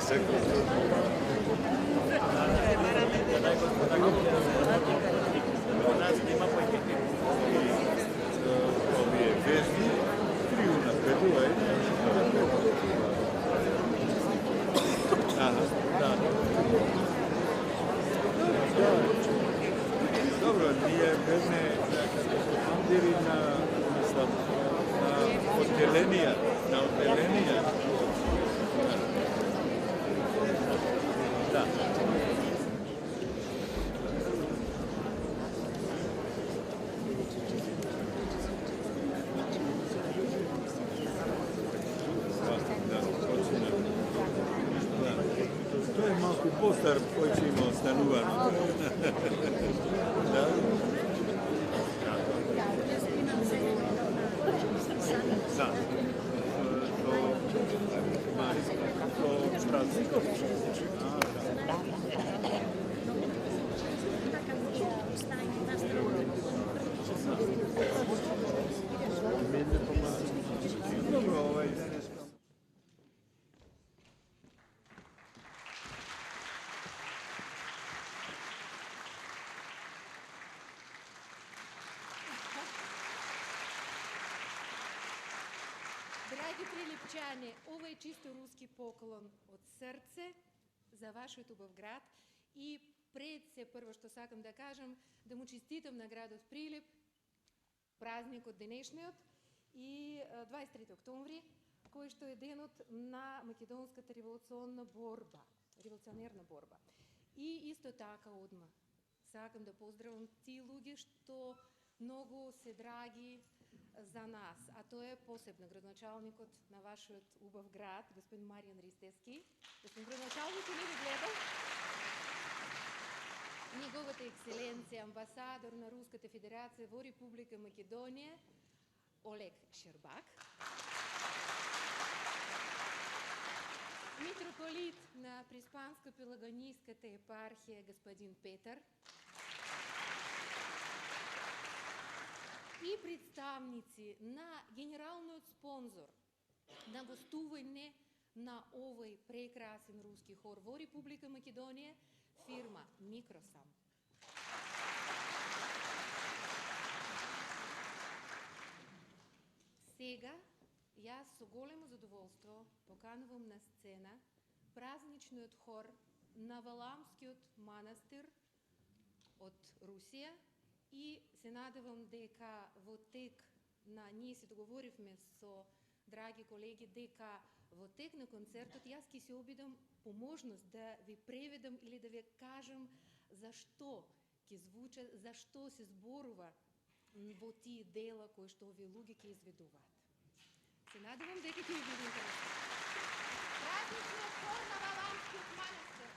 piesek. Dobro, nije vezne bandiri na oddelenija, Da. To je malko postar, koji će imao stanovano. Da. Da. Драги прилипчани, ovo je čisto ruski poklon od srce za vaš Jutubov grad i pred se prvo što sakam da kažem, da mu čestitam na gradot Prilip, praznik od денешниот и 23. октомври, кој што е денот на македонската револуционерна борба. И исто така одма сакам да поздравам ти луѓе што многу се драги за нас, а тоа е посебно градоначалникот на вашиот убав град, господин Маријан Ристевски. Господин градоначалник, или ви гледал? Неговата екселенција, амбасадор на Руската федерација во Република Македонија, Олег Шербак. Митрополит на Приспанско-Пелагонийската епархија, господин Петар. И представници на генералниот спонзор на гостување на овој прекрасен руски хор во Република Македонија, фирма Микросам. Сега, јас со големо задоволство поканувам на сцена празничниот хор на Валамскиот манастир од Русија и се надевам дека во тек на, ние се договоривме со драги колеги, дека во тек на концертот јас ќе се обидам по можност да ви преведам или да ви кажам зашто ќе звучат, зашто се зборува во тие дела кои што овие луѓе ќе изведуваат. Се надевам дека ќе ви биде интересно. Празничниот хор на Валамскиот манастир.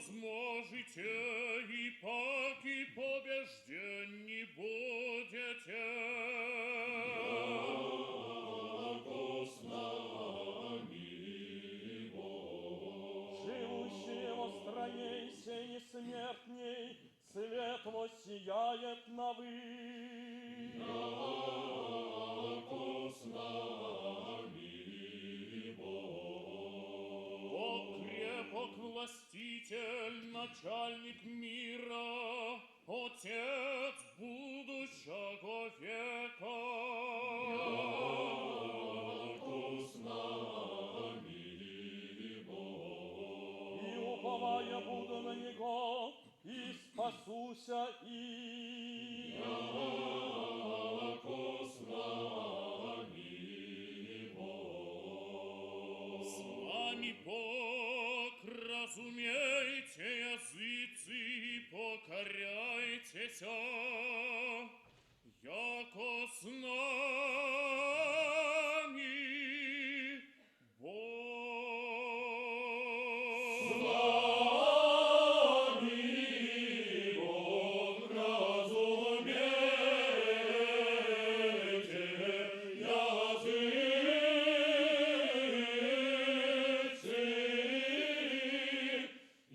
Возможете и паки побежденни будете. воссияет новым. Яко с нами Бог. Бог крепок властитель, начальник мира, Отец будущего века. Яко с нами Бог. И уповая буду на Него, и спасуся и. Яко с нами Бог. С вами Бог, разумейте языцы, покоряйтеся, яко с нами Бог. С нами Бог, разумейте языцы и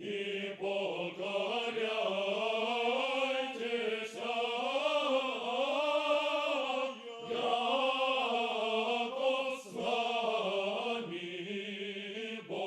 покоряйтеся, яко с нами Бог.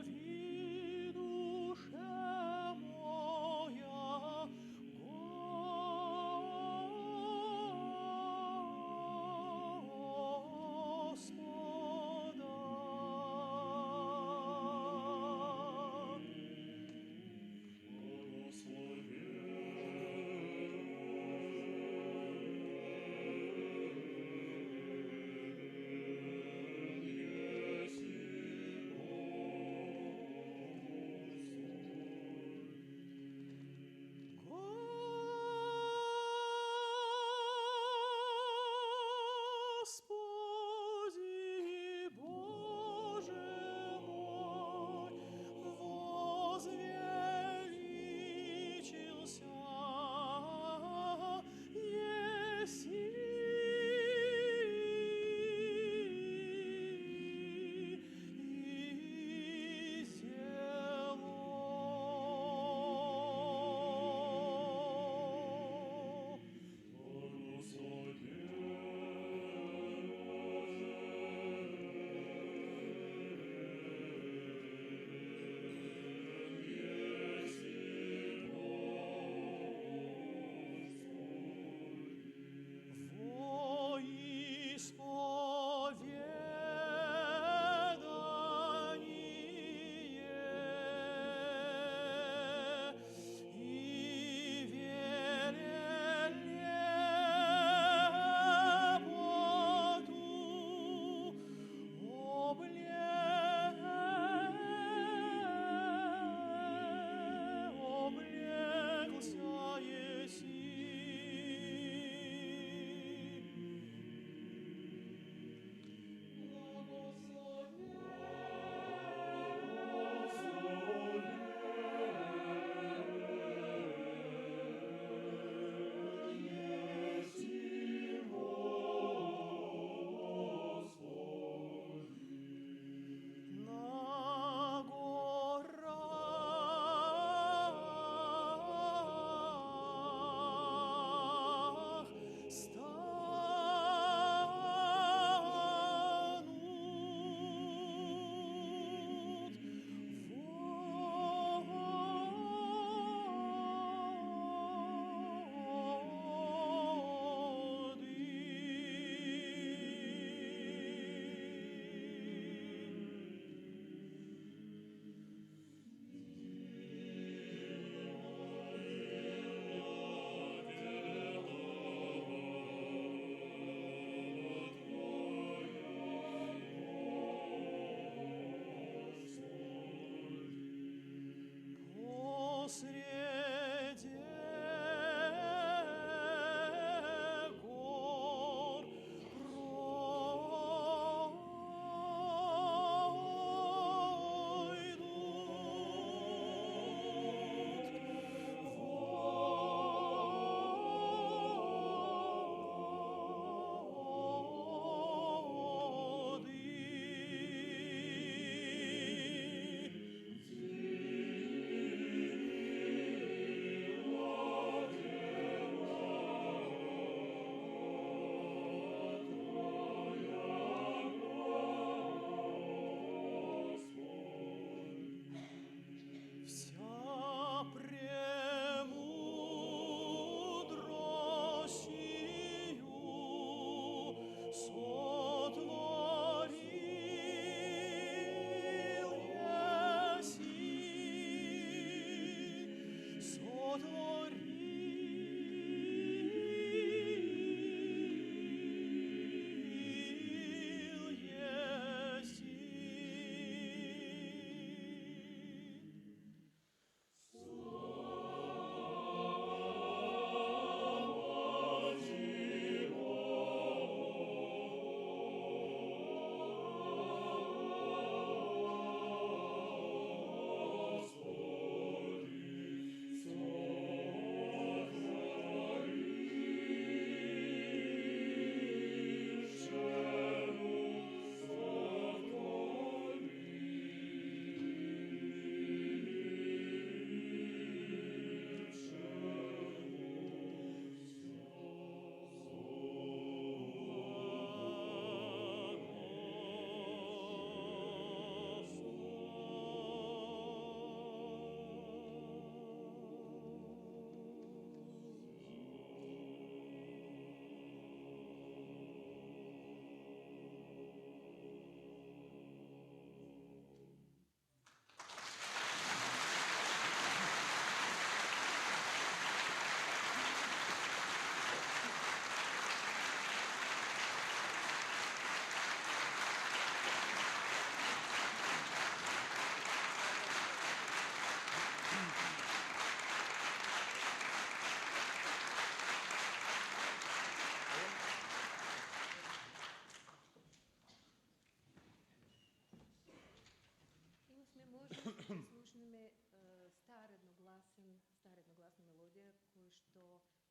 Благослови душе моя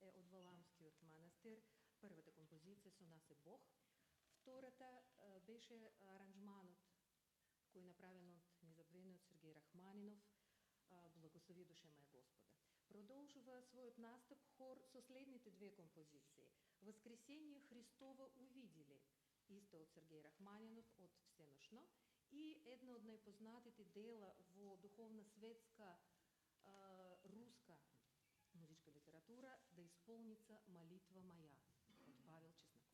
е од Валамскиот манастир. Првата композиција со нас е Бог. Втората беше аранжманот кој е направен од незабвениот Сергеј Рахманинов, Благослови душе моја Господа. Продолжува својот настап хор со следните две композиции. Воскресение Христово увидели, исто од Сергеј Рахманинов, од Всеношно, и една од најпознатите дела во духовна светска руска музичка литература, Да исполница молитва моја, од Павел Чесноков.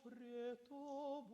пред тобой.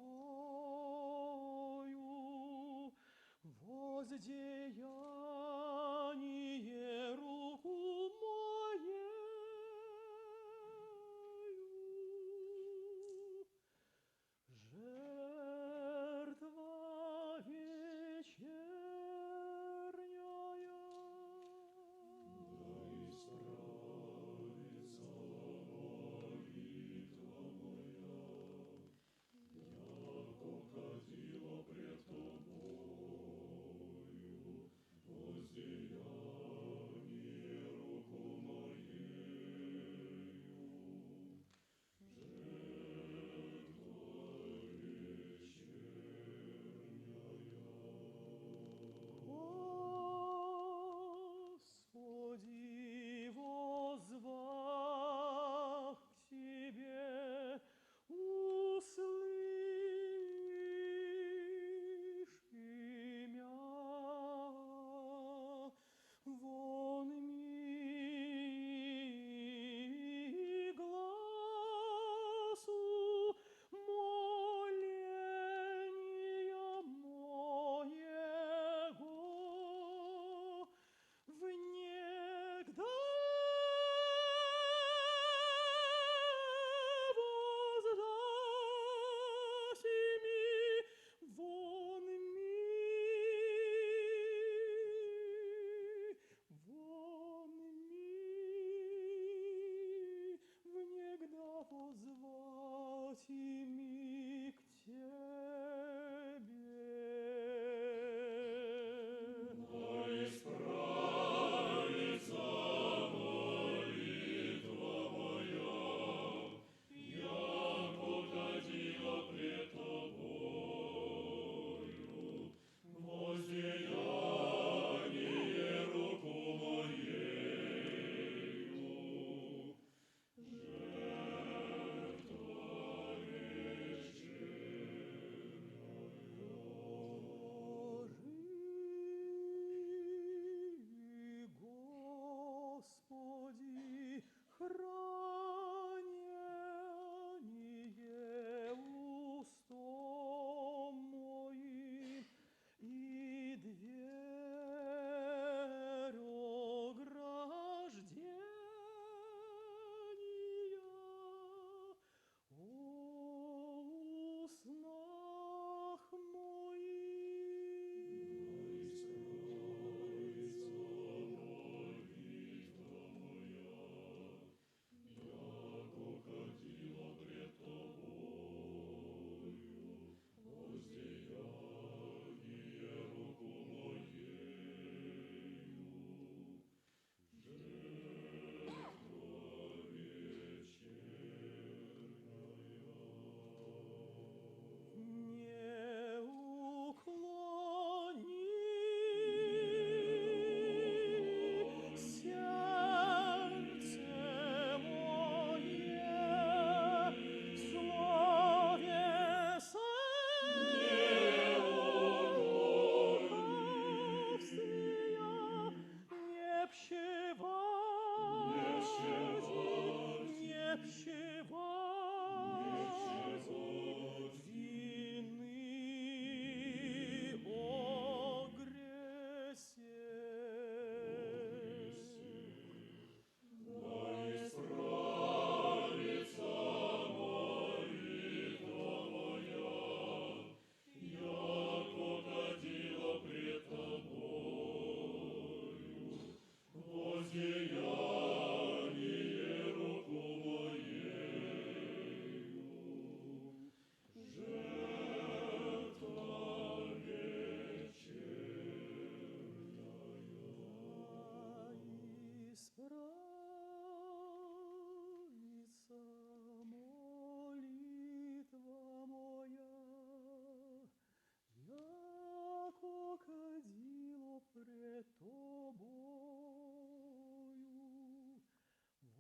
тобою,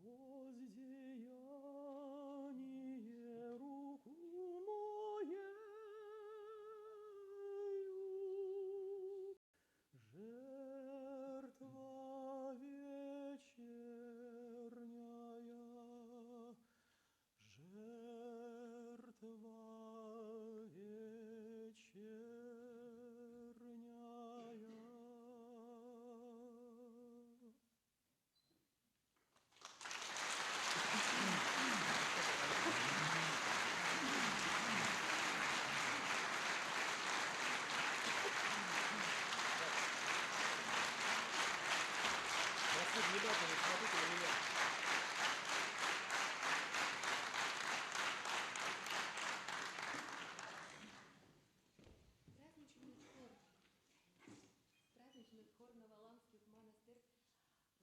воздеяние руку моею, жертва вечерняя, жертва вечерняя. Празничный хор на Валамских манастир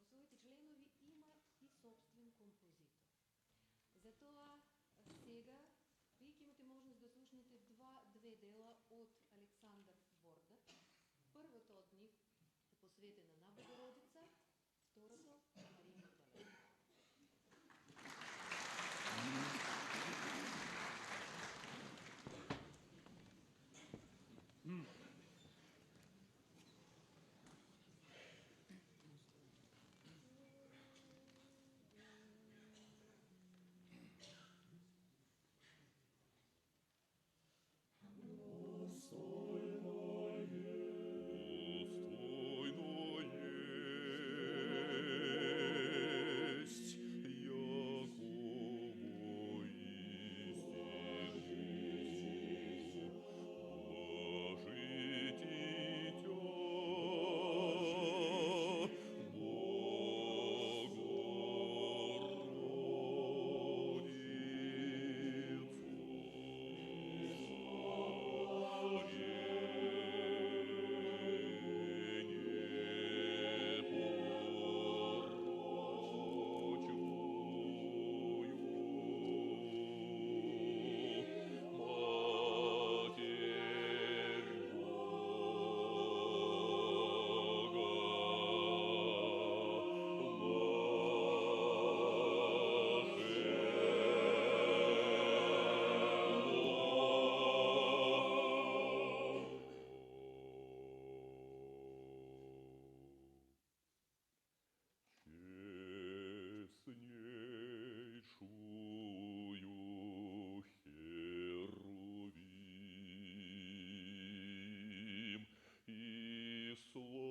у своите членови има и собствен композитор. Затоа сега вие ќе имате можност да слушнете две дела од Александар Бордак. Првото од нив е посветено на Богородица, второто на Марија Магдалена. Честнейшую Херувим и славнейшую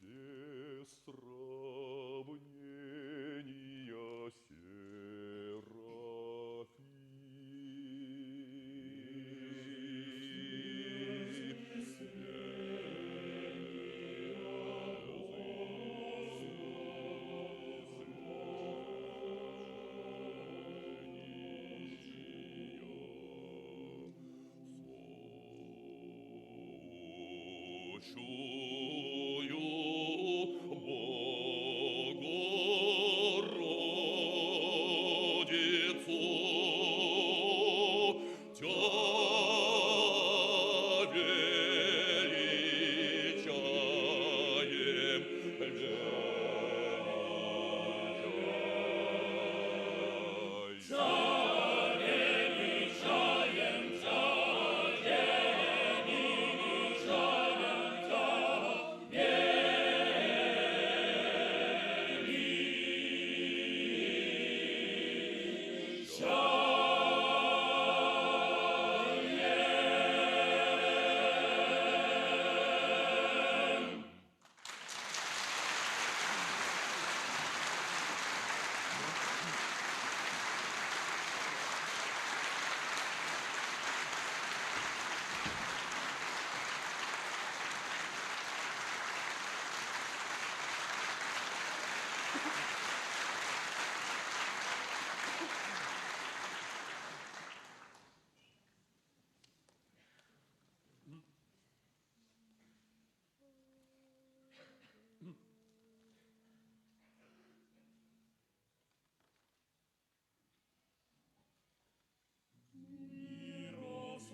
без сравнения Богородицу, Тя величаем, Мирос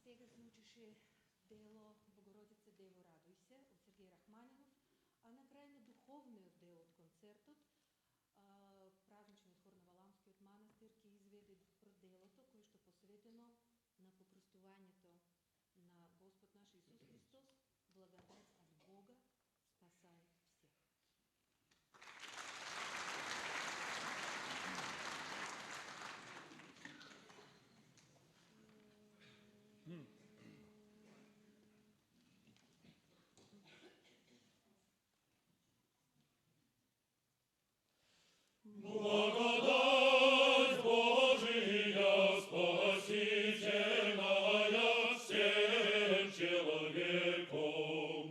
Сега звучеше дело Богородице Дево радуй се от Сергей Рахманинов, а на край на духовниот дел од концертот празничниот хор на Валамскиот манастир ќе изведе делото кој што посветено на попростувањето на Господ наш Исус Христос, благодат од Бога спасае всех. Благодать Божия спасительная всем человеком,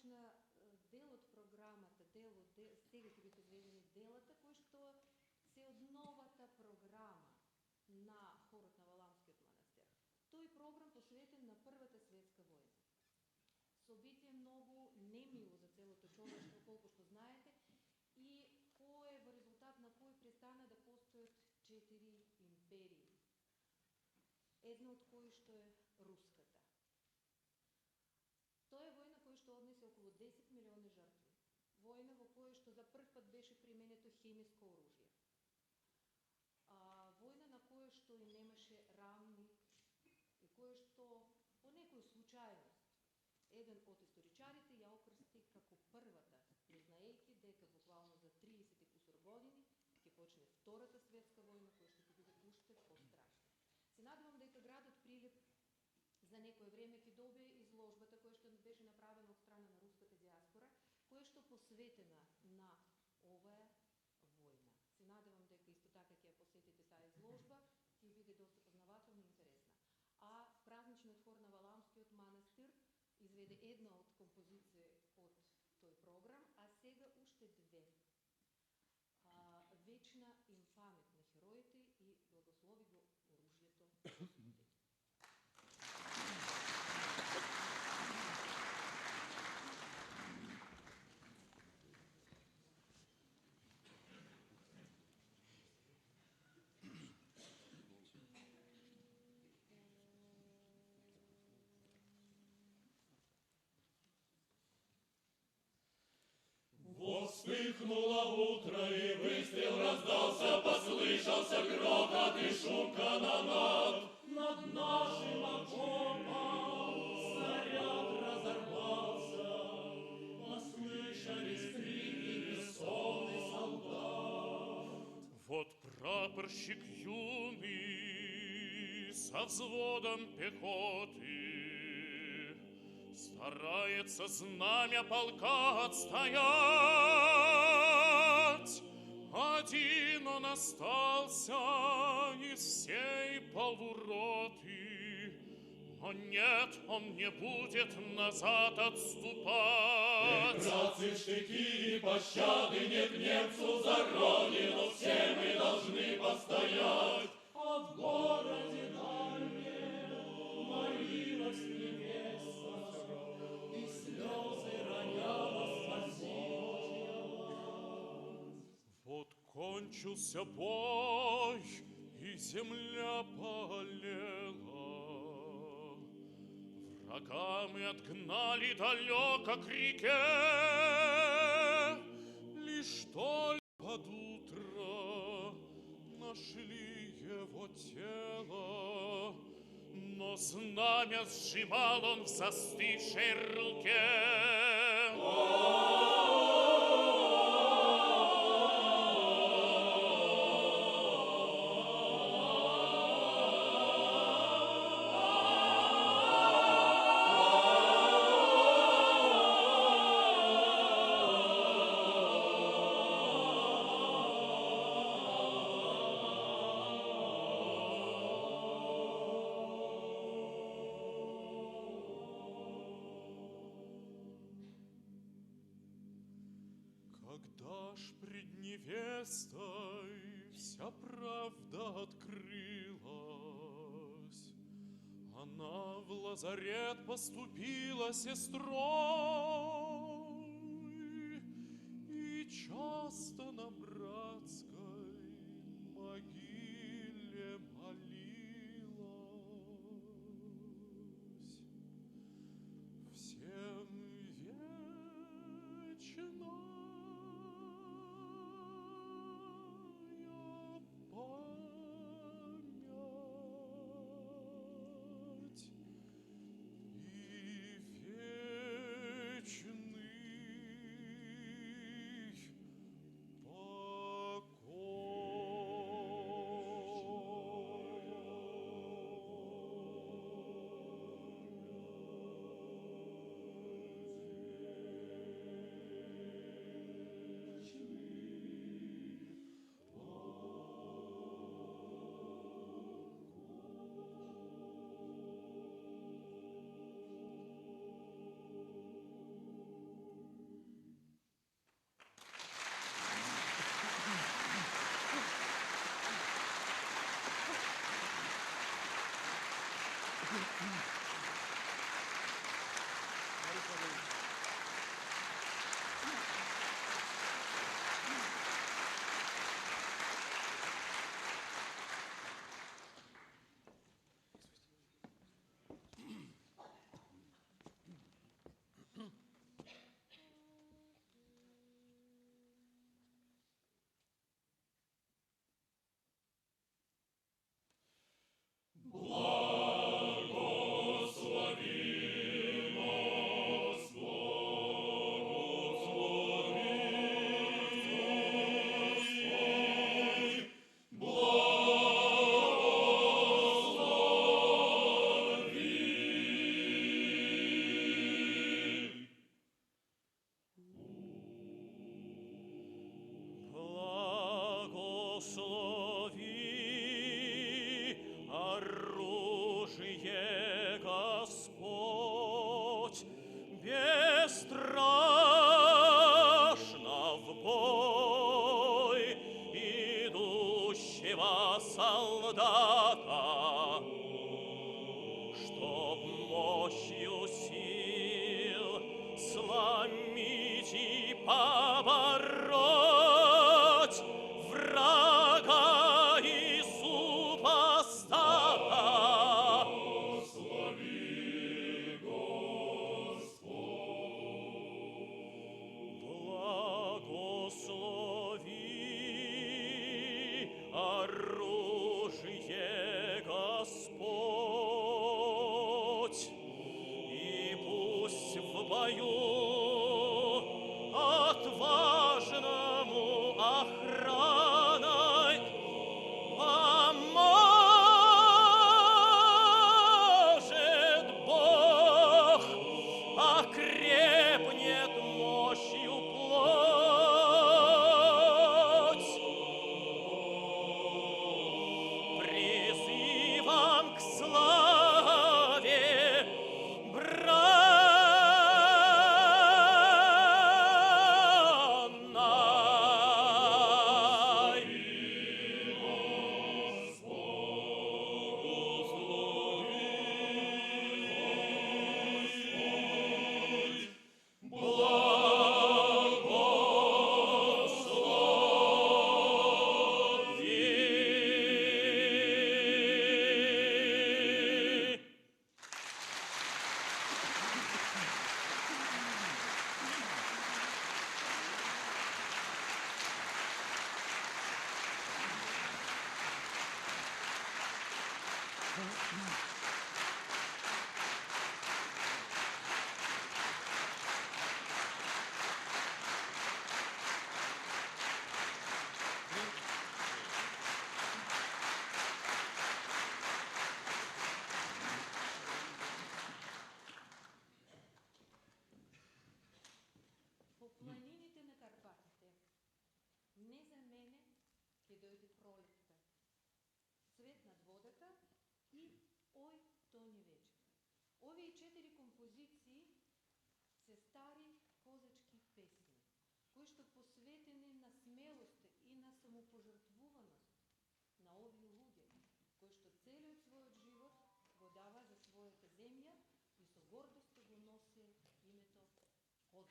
почна дел од програмата, сега ќе бидат изведени делата кои што се од новата програма на хорот на Валамскиот манастир. Тој програм посветен на Првата светска војна. Собитие многу немило за целото човештво, колку што знаете, и кое во резултат на кој престана да постојат 4 империи. Една од кои што е руската. Тоа е војна која што однесе околу 10 милиони жртви. Војна во која што за прв пат беше применето хемиско оружје. Војна на која што и немаше равни и која што по некој случајност еден од историчарите ја окрсти како првата, признаејќи дека буквално за 30 и кусор години ќе почне Втората светска војна која што ќе биде уште пострашна. Се надевам дека градот Прилеп за некое време ќе добие изложбата која што беше направена од страна на руската диаспора, која што посветена на оваа војна. Се надевам дека исто така ќе ја посетите таа изложба, ќе биде доста познавателна и интересна. А празничниот хор на Валамскиот манастир изведе една од композиции од тој програм, а сега уште две. Вечна им памет на хероите и благослови го оружјето Господи. Вспыхнуло утро, и выстрел раздался, послышался грохот и шум канонад. Над нашим окопом снаряд разорвался, послышались крики бессонный солдат. Вот прапорщик юный со взводом пехоты старается знамя полка отстоять. Один он остался из всей полуроты, но нет, он не будет назад отступать. Братцы, штыки и пощады нет немцу за родину, все мы должны постоять. А в городе дальнем молилась невеста, и слезы роняла спасибо. Вот кончился бой, и земля полела. Врага мы отгнали далеко к реке. Лишь только под утро нашли его тело, но знамя сжимал он в застывшей руке. Когда ж пред невестой вся правда открылась, она в лазарет поступила сестрой и часто на братской могиле молилась. Всем вечная память и вечный покой. страшно в бой идущего солдата, чтоб мощью сил сломить и побороть врага и супостата. Благослови оружие, Господь, и пусть в бою отважному охраной поможет Бог, окрепнет мощью плоть. Призывом к славе бранной. Благослови. По планините на Карпатите, не за мене ќе дојде пролетта, цвет над водата и Ој, тони вечер. Овие 4 композиции се стари козачки песни, кои што посветени на смелост и на самопожртвуваност на овие луѓе, кои што целиот својот живот го дава за својата земја и со гордост го носе името Козак.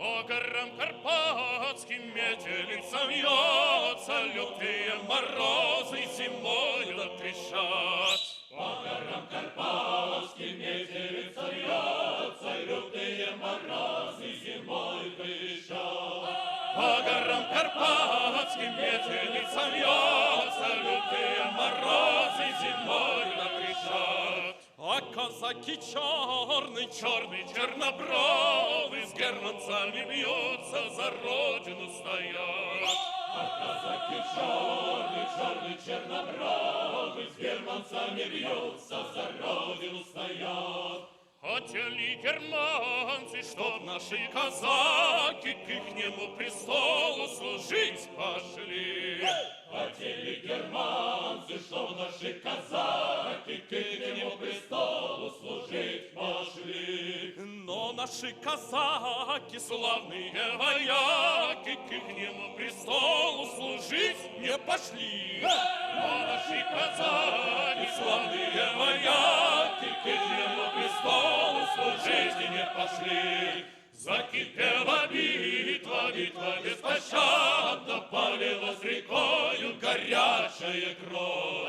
По горам карпатским метелица вьется, лютые морозы зимою трещат. По горам карпатским метелица вьется, лютые морозы зимой трещат. По горам карпатским метелица вьется, лютые морозы зимою трещат. А казаки черный, Черный чернобровый с германцами бьются, за родину стоят. Казаки черный, черный, чернобровый, с германцами бьются, за родину стоят. Хотели германцы, чтоб наши казаки к ихнему престолу служить пошли. Хотели германцы, чтоб наши казаки к ихнему престолу служить пошли. но наши казаки Славные вояки к ихнему престолу служить не пошли. Но наши казаки, славные вояки, к ихнему престолу служить не пошли. Закипела битва, битва беспощадно, полилась рекою горячая кровь.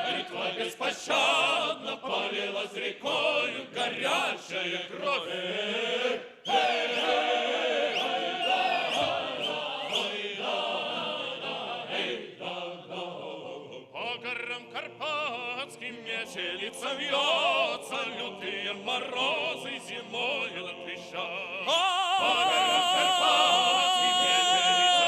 Битва беспощадно, полилась рекою горячая кровь. По горам карпатским метелица вьется, лютые морозы зимой трещат. По горам карпатским метелица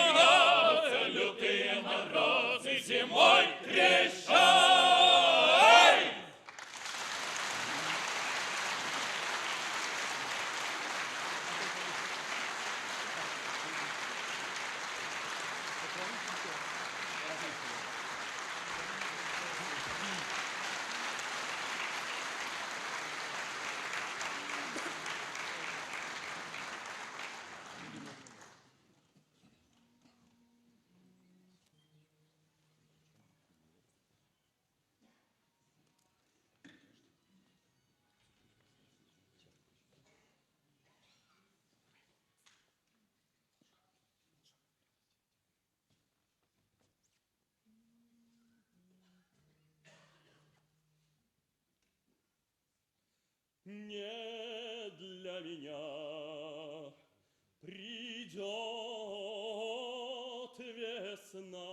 не для меня придет весна.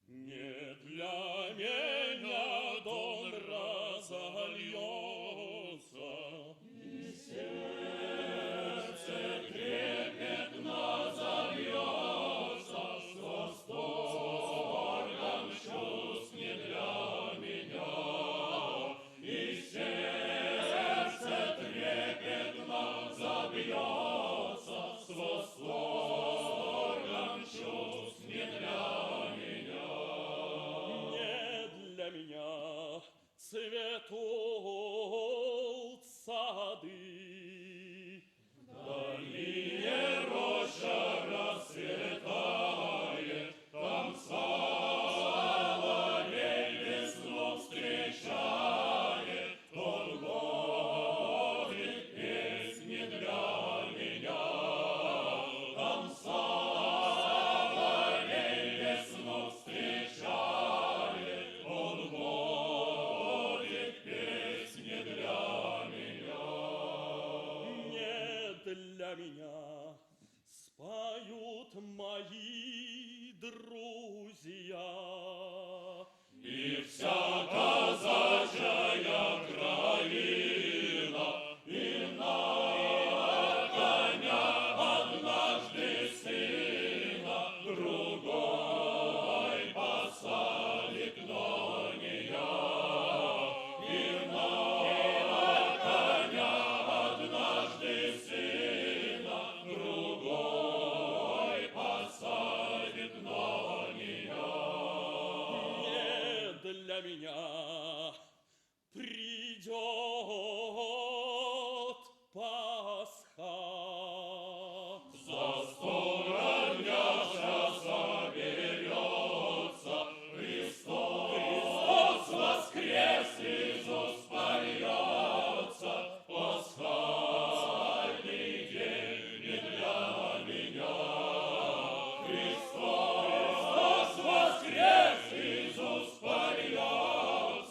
Не для меня дон разольется, и сердце трепетно забьется с восторгом чувств не для меня. И сердце трепетно забьется с восторгом чувств не для меня. Не для меня цветут сады, в долине роща расцветает, там соловей весну встречает, он водит песни для меня. Там соловей весну встречает, он водит песни для меня. Не для меня споют мои друзья, и вся казачья краина, и на коня однажды сына, другой посадит гнония. И на коня однажды сына, другой посадит гнония. Не для меня придет Пасха. За 100 дня соберется Христос воскрес, Иисус польется. Пасхальный день не для меня. Христос воскрес, Иисус польется.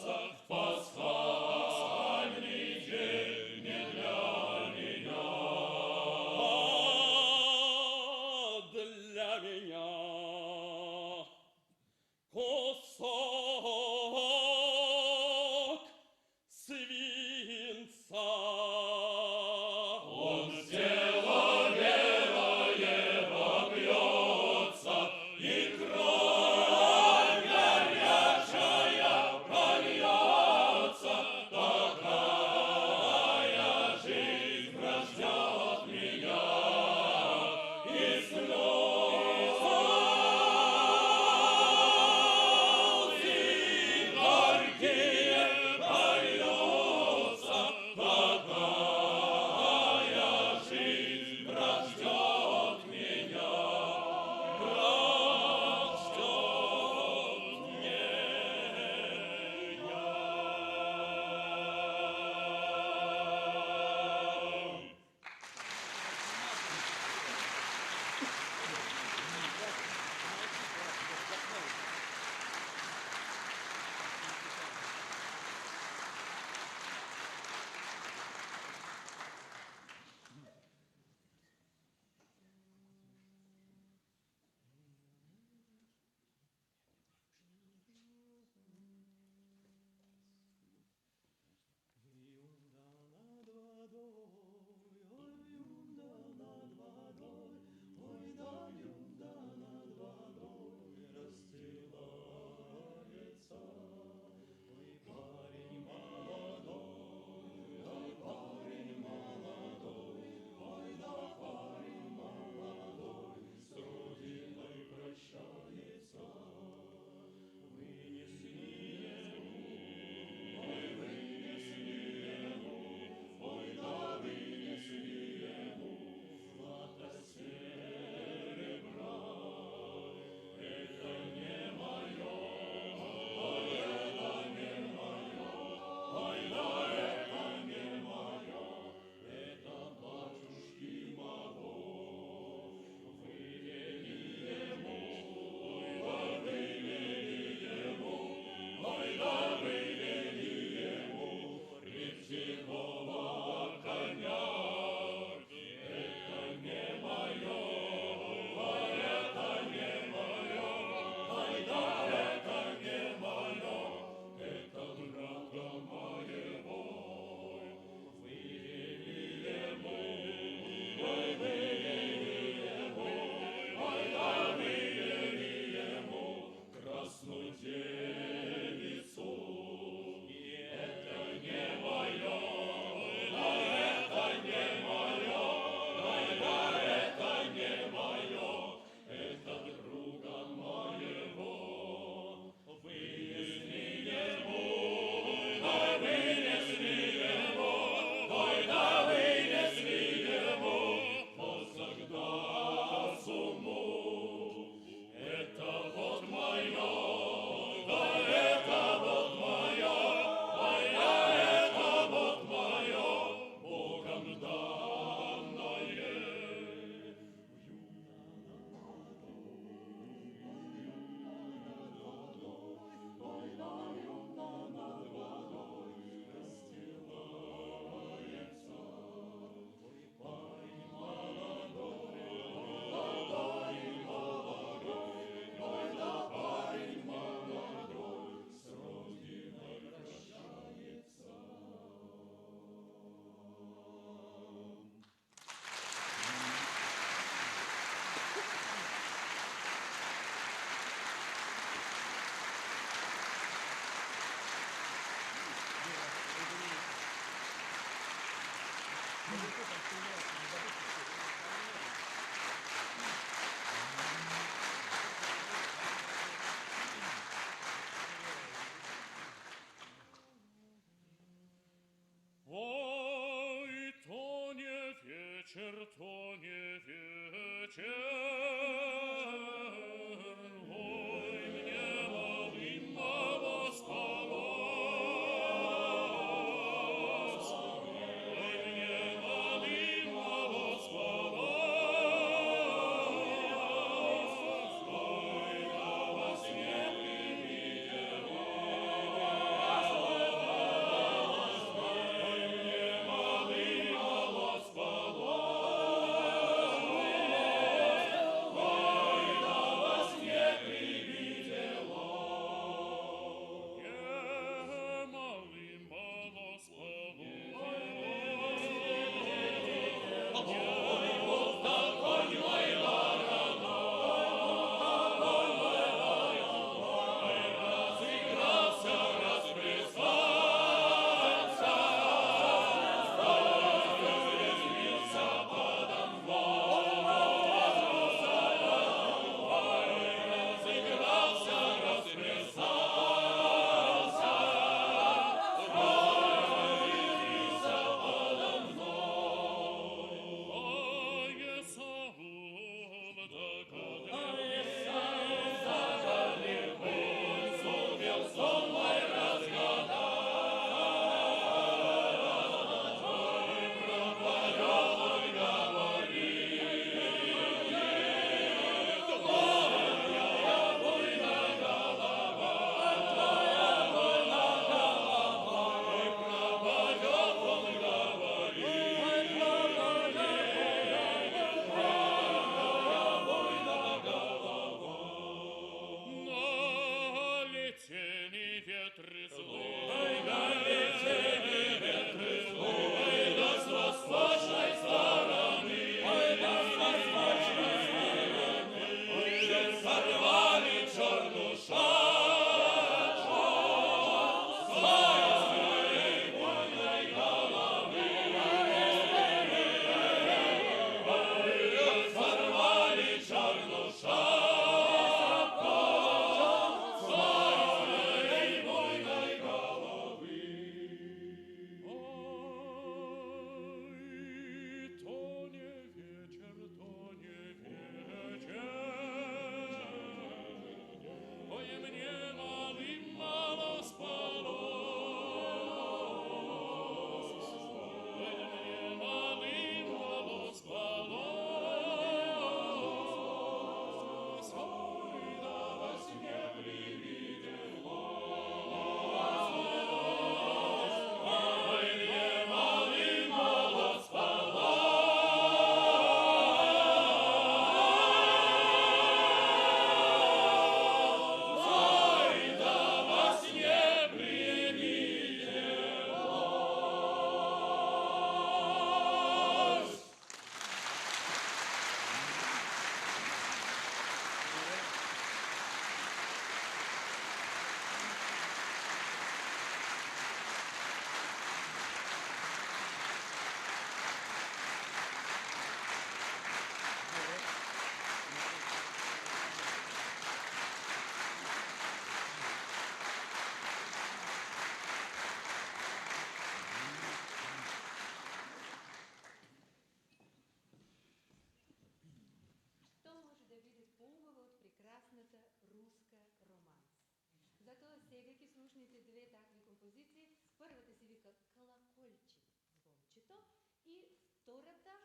слушните две такви композиции. Първата се вика Колокольчик звънчето и втората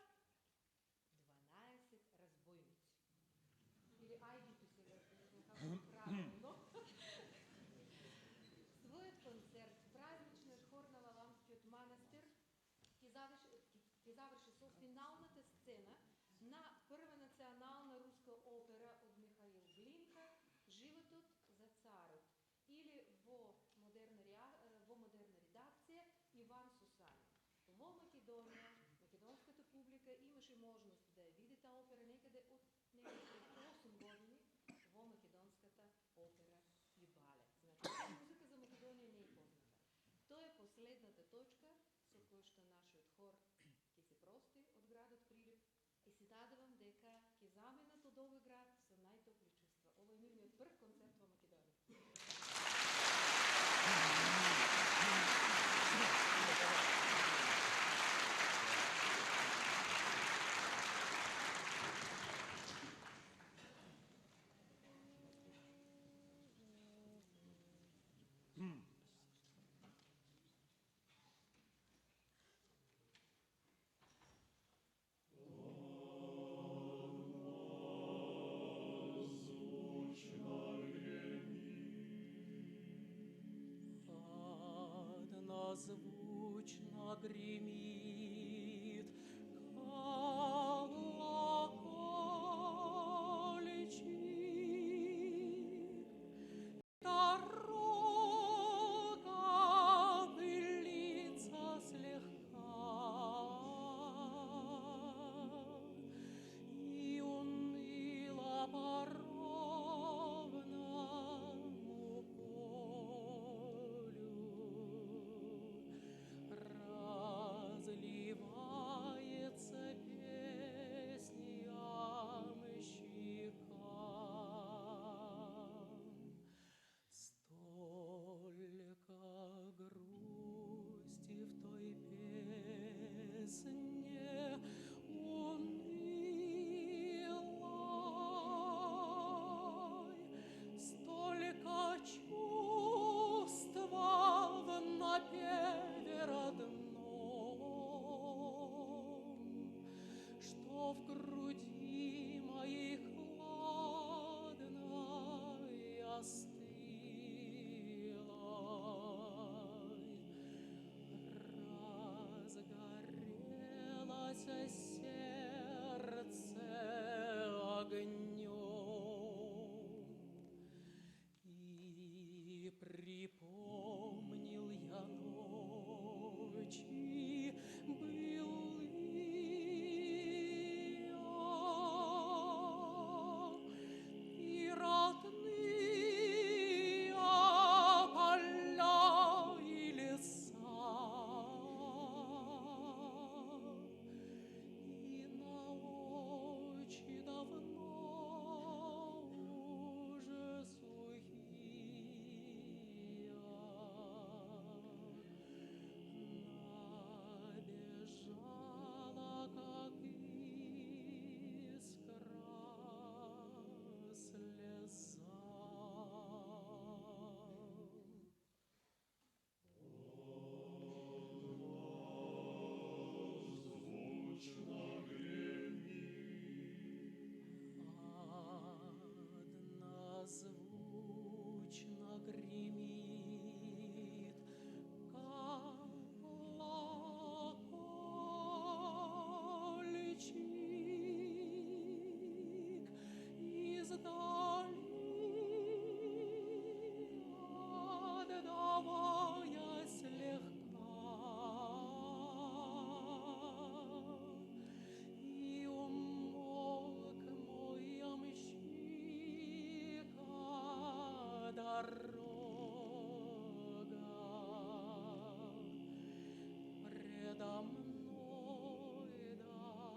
12 разбойници. Или айдите сега, как правилно. Своят концерт празничният хор на Валамският манастир ќе заврши со финалната сцена на Първа национална руска опера от Михаил Глинка «Животот за царот» или во модерна редакция Иван Сусанин. Во Македонија, македонската публика имаше можност да ја види таа опера некаде од некаде 8 години во македонската опера и балет. Значи, музика за Македонија не е позната. Тоа е последната точка со која што нашиот хор ќе се прости од градот Прилеп и се надевам дека ќе заменат од овој град со најтопли чувства. Ова е нивниот прв концерт во Македонија. предо мной далека.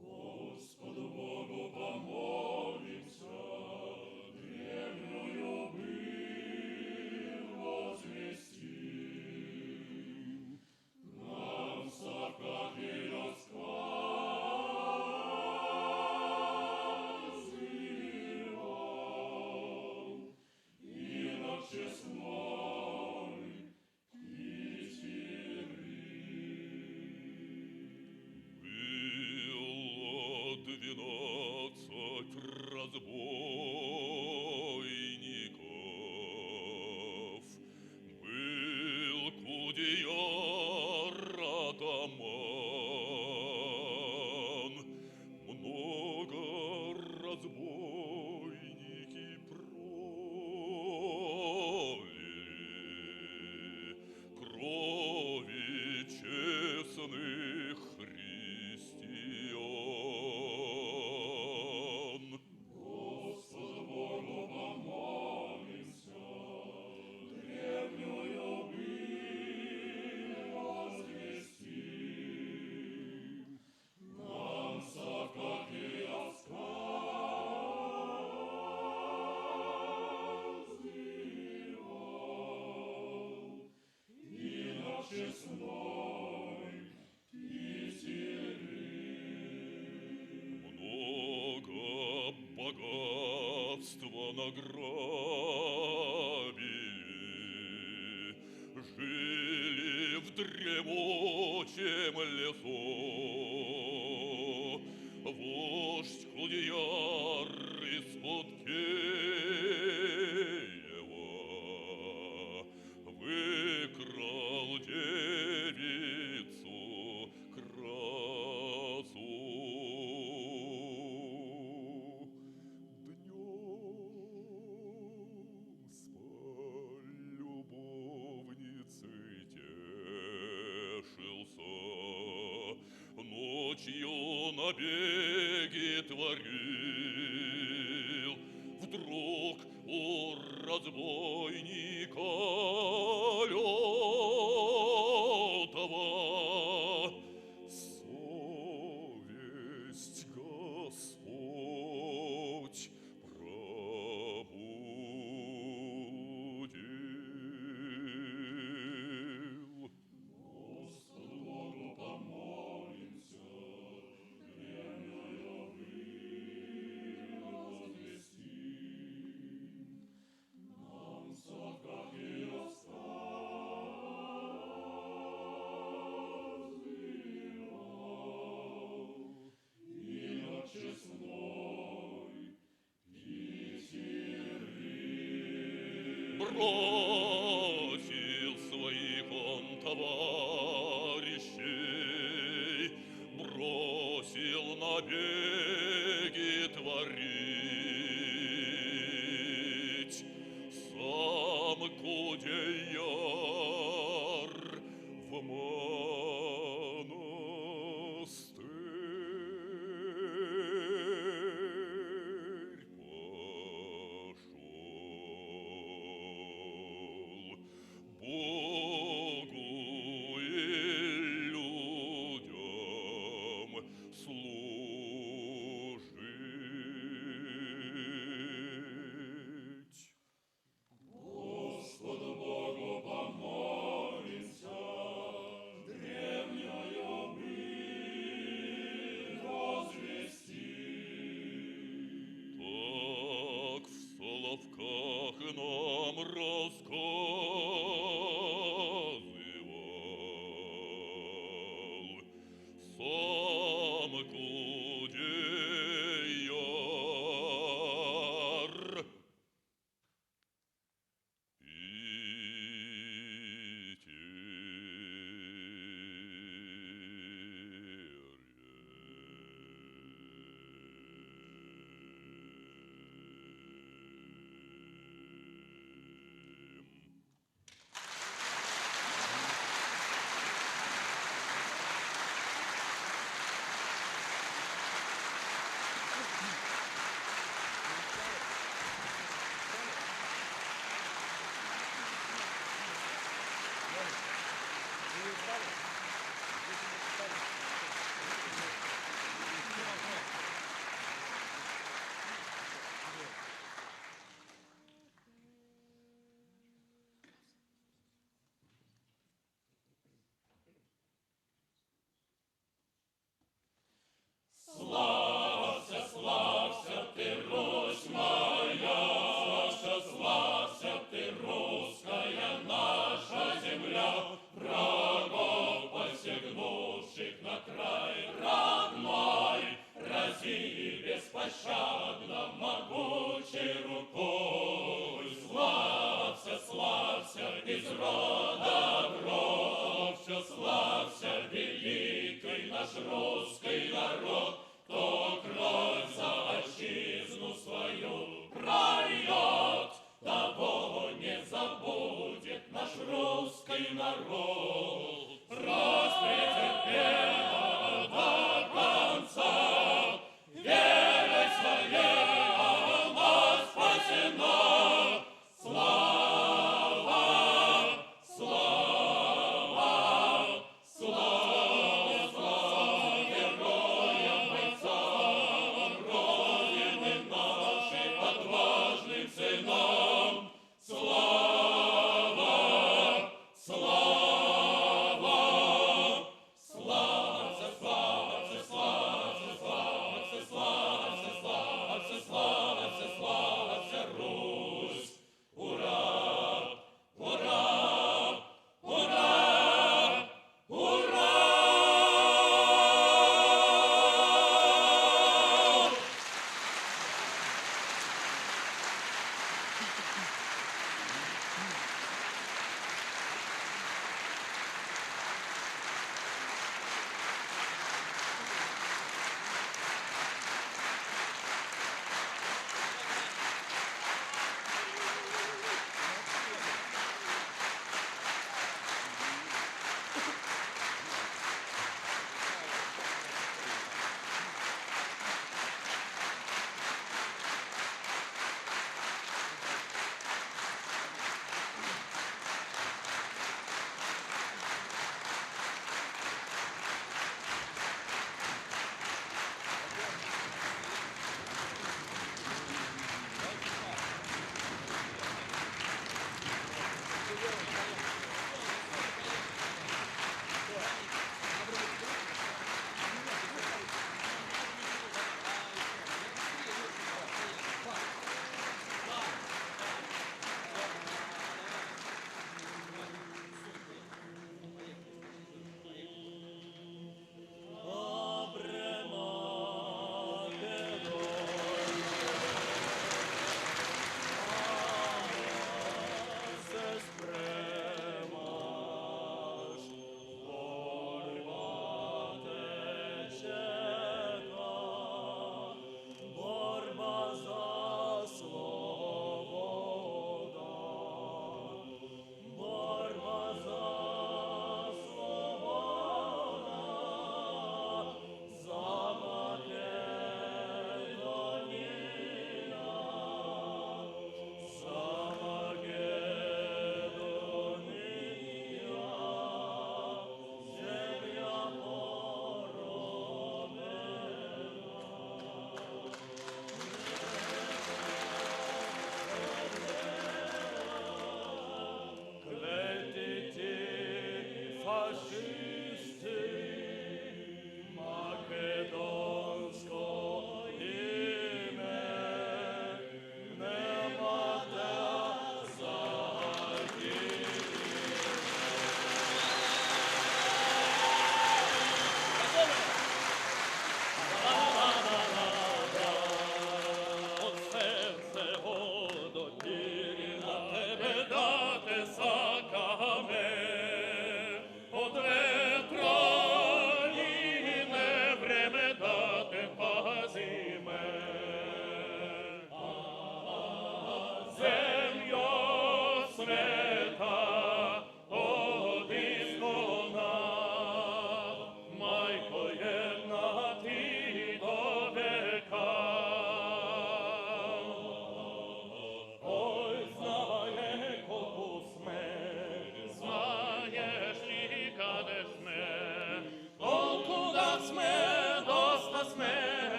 Господу Богу помолимся, древнюю быль возвестим. Нам как ее сказывал инок честной и Было 12 разбойников, был Кудеяр атаман, много разбойники пролили крови честных христиан. Господу Богу помолимся, древнюю быль возвестим. Нам как ее сказывал инок честной и Много богатства награбили, жили в дремучем лесу. Вождь Кудеяр из-под Киева выкрал девицу красу. Днем спаль любовницей тешился, ночью набеги творил. Вдруг у разбойника лютого совесть Господь пробудил. Господу Богу помолимся, древнюю быль возвестим. Нам как ее сказывал инок честной и Бросил своих он товарищей, бросил набеги творить. Сам Кудеяр в монастырь пошел. Богу и людям русский народ, кто кровь за отчизну свою прольет, того не забудет наш русский народ. Распри